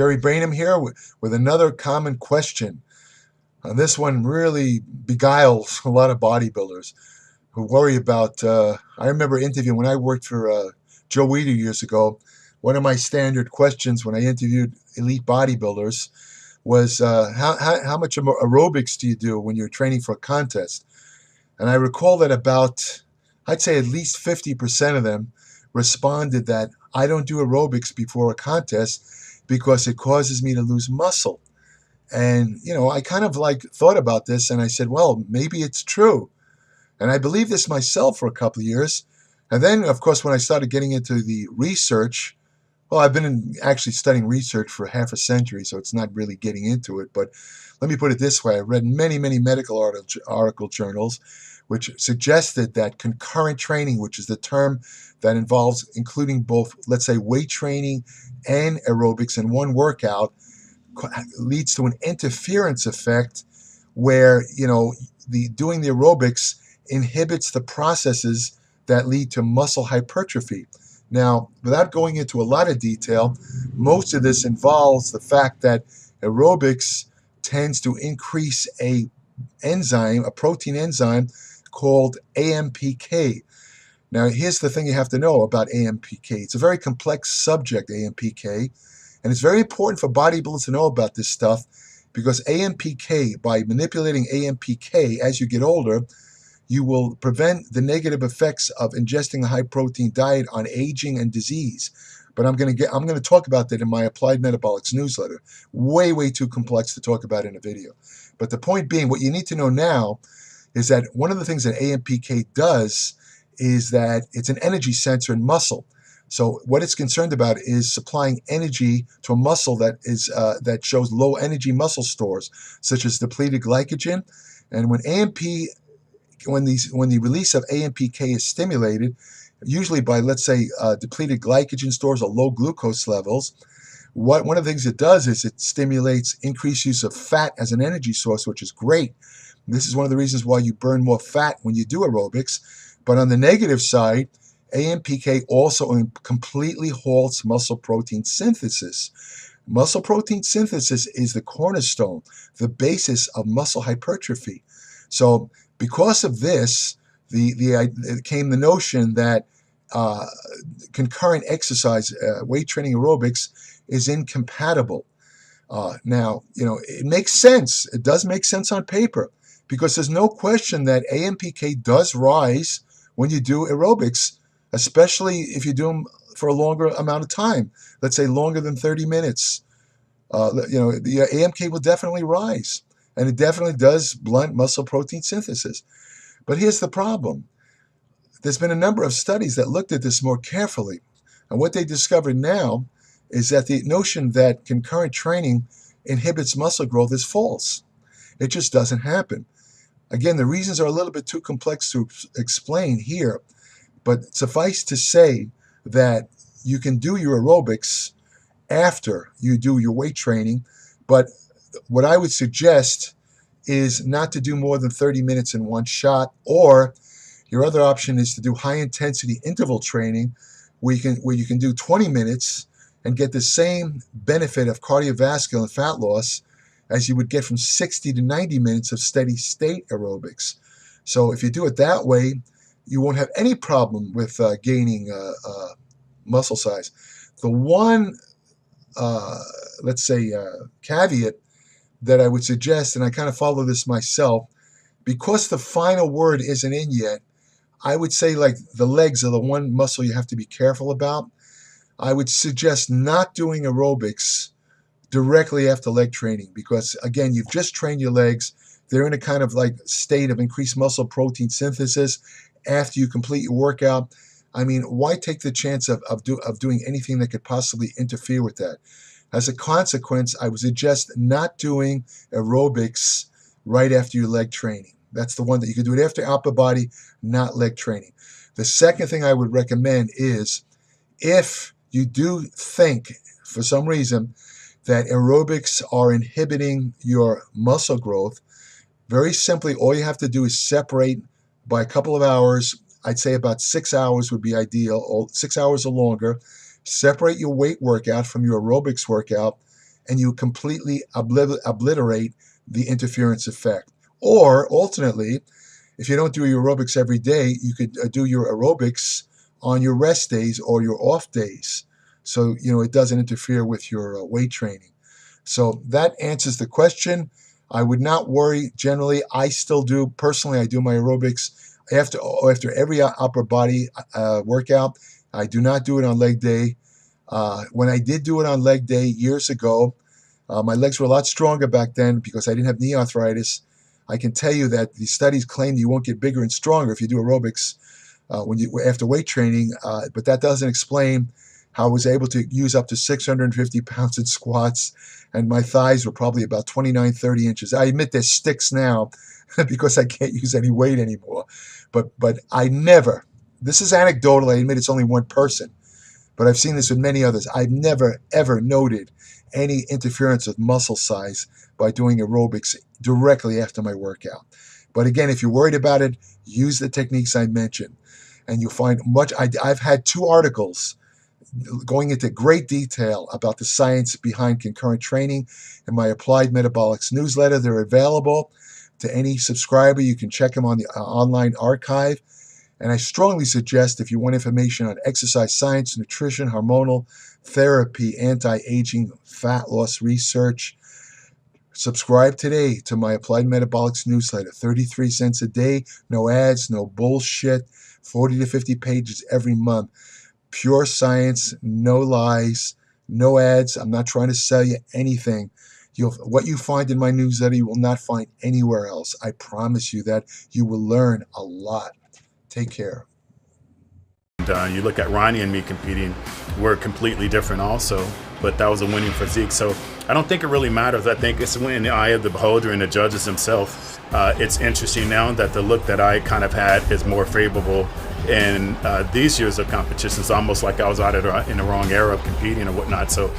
Jerry Brainum here with another common question. This one really beguiles a lot of bodybuilders who worry about. I remember interviewing when I worked for Joe Weider years ago. One of my standard questions when I interviewed elite bodybuilders was how much aerobics do you do when you're training for a contest? And I recall that I'd say at least 50% of them responded that I don't do aerobics before a contest because it causes me to lose muscle. And, I kind of thought about this and I said, well, maybe it's true. And I believed this myself for a couple of years. And then, of course, when I started getting into the research, well, I've been actually studying research for half a century, so it's not really getting into it. But let me put it this way. I read many, many medical article journals which suggested that concurrent training, which is the term that involves including both, let's say, weight training and aerobics in one workout, leads to an interference effect where, doing the aerobics inhibits the processes that lead to muscle hypertrophy. Now, without going into a lot of detail, most of this involves the fact that aerobics tends to increase a protein enzyme called AMPK. Now, here's the thing you have to know about AMPK. It's a very complex subject, AMPK, and it's very important for bodybuilders to know about this stuff because AMPK, by manipulating AMPK as you get older, you will prevent the negative effects of ingesting a high-protein diet on aging and disease. But I'm going to talk about that in my Applied Metabolics newsletter. Way, way too complex to talk about in a video. But the point being, what you need to know now is that one of the things that AMPK does is that it's an energy sensor in muscle. So what it's concerned about is supplying energy to a muscle that shows low energy muscle stores, such as depleted glycogen. And when the release of AMPK is stimulated, usually by, let's say, depleted glycogen stores or low glucose levels, one of the things it does is it stimulates increased use of fat as an energy source, which is great. This is one of the reasons why you burn more fat when you do aerobics. But on the negative side, AMPK also completely halts muscle protein synthesis. Muscle protein synthesis is the cornerstone, the basis of muscle hypertrophy. So because of this, came the notion that concurrent exercise, weight training aerobics, is incompatible. Now, it makes sense. It does make sense on paper because there's no question that AMPK does rise when you do aerobics, especially if you do them for a longer amount of time, let's say longer than 30 minutes. The AMK will definitely rise, and it definitely does blunt muscle protein synthesis. But here's the problem. There's been a number of studies that looked at this more carefully, and what they discovered now is that the notion that concurrent training inhibits muscle growth is false. It just doesn't happen. Again, the reasons are a little bit too complex to explain here, but suffice to say that you can do your aerobics after you do your weight training, but what I would suggest is not to do more than 30 minutes in one shot, or your other option is to do high-intensity interval training where you can do 20 minutes and get the same benefit of cardiovascular and fat loss as you would get from 60 to 90 minutes of steady state aerobics. So if you do it that way, you won't have any problem with gaining muscle size. The one, caveat that I would suggest, and I kind of follow this myself, because the final word isn't in yet, I would say the legs are the one muscle you have to be careful about. I would suggest not doing aerobics directly after leg training because, again, you've just trained your legs. They're in a kind of state of increased muscle protein synthesis after you complete your workout. I mean, why take the chance of doing anything that could possibly interfere with that? As a consequence, I would suggest not doing aerobics right after your leg training. That's the one that you can do it after upper body, not leg training. The second thing I would recommend is if you do think, for some reason, that aerobics are inhibiting your muscle growth, very simply, all you have to do is separate by a couple of hours. I'd say about 6 hours would be ideal, or 6 hours or longer. Separate your weight workout from your aerobics workout and you completely obliterate the interference effect. Or alternately, if you don't do your aerobics every day, you could do your aerobics on your rest days or your off days. So, it doesn't interfere with your weight training. So that answers the question. I would not worry. Generally, I still do. Personally, I do my aerobics after every upper body workout. I do not do it on leg day. When I did do it on leg day years ago, my legs were a lot stronger back then because I didn't have knee arthritis. I can tell you that the studies claim you won't get bigger and stronger if you do aerobics after weight training, but that doesn't explain how I was able to use up to 650 pounds in squats, and my thighs were probably about 29, 30 inches. I admit they're sticks now because I can't use any weight anymore. But I never, this is anecdotal, I admit it's only one person, but I've seen this with many others. I've never, ever noted any interference with muscle size by doing aerobics directly after my workout. But again, if you're worried about it, use the techniques I mentioned, and you'll find much. I've had 2 articles going into great detail about the science behind concurrent training in my Applied Metabolics newsletter. They're available to any subscriber. You can check them on the online archive. And I strongly suggest, if you want information on exercise science, nutrition, hormonal therapy, anti-aging, fat loss research, subscribe today to my Applied Metabolics newsletter. 33 cents a day, no ads, no bullshit, 40 to 50 pages every month. Pure science, no lies, no ads. I'm not trying to sell you anything. What you find in my newsletter, you will not find anywhere else. I promise you that. You will learn a lot. Take care. And you look at Ronnie and me competing, we're completely different also, but that was a winning physique. So I don't think it really matters. I think it's in the eye of the beholder and the judges themselves. It's interesting now that the look that I kind of had is more favorable in these years of competitions, almost like I was out in the wrong era of competing or whatnot. So